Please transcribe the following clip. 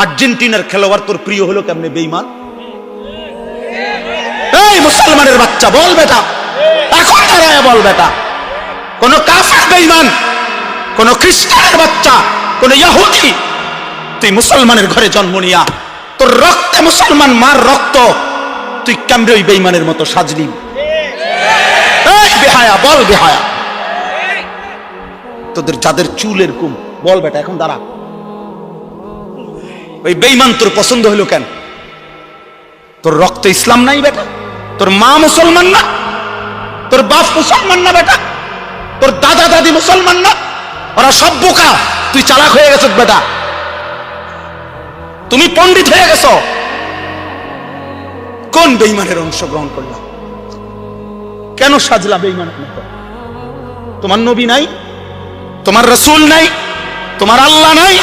আর্জেন্টিনার খেলোয়াড় তোর প্রিয় হলো কেমনে বেঈমান? এই মুসলমানের বাচ্চা বল বেটা, এখন দাঁড়ায় বল বেটা, কোন কাফের বেঈমান, কোন খ্রিস্টানের বাচ্চা, কোন ইহুদি, তুই মুসলমানের ঘরে জন্ম নিয়া তোর রক্তে মুসলমান মার রক্ত, তুই কেমনে ওই বেঈমানের মতো সাজলি? এই বেহায়া বল বেহায়া, তোদের যাদের চুল এরকম বল বেটা, এখন দাঁড়া। ওই বেঈমান তোর পছন্দ হলো কেন? তোর রক্তে ইসলাম নাই বেটা, তোর মা মুসলমান না, তোর বাপ মুসলমান না বেটা, তোর দাদা দাদি মুসলমান না, ওরা সব বোকা, তুই চালাক হয়ে গেছ বেটা, তুমি পণ্ডিত হয়ে গেছ। কোন বেঈমানের অংশগ্রহণ করলাম? কেন সাজলা বেঈমানের মতো? তোমার নবী নাই, তোমার রাসূল নাই, তোমার আল্লাহ নাই,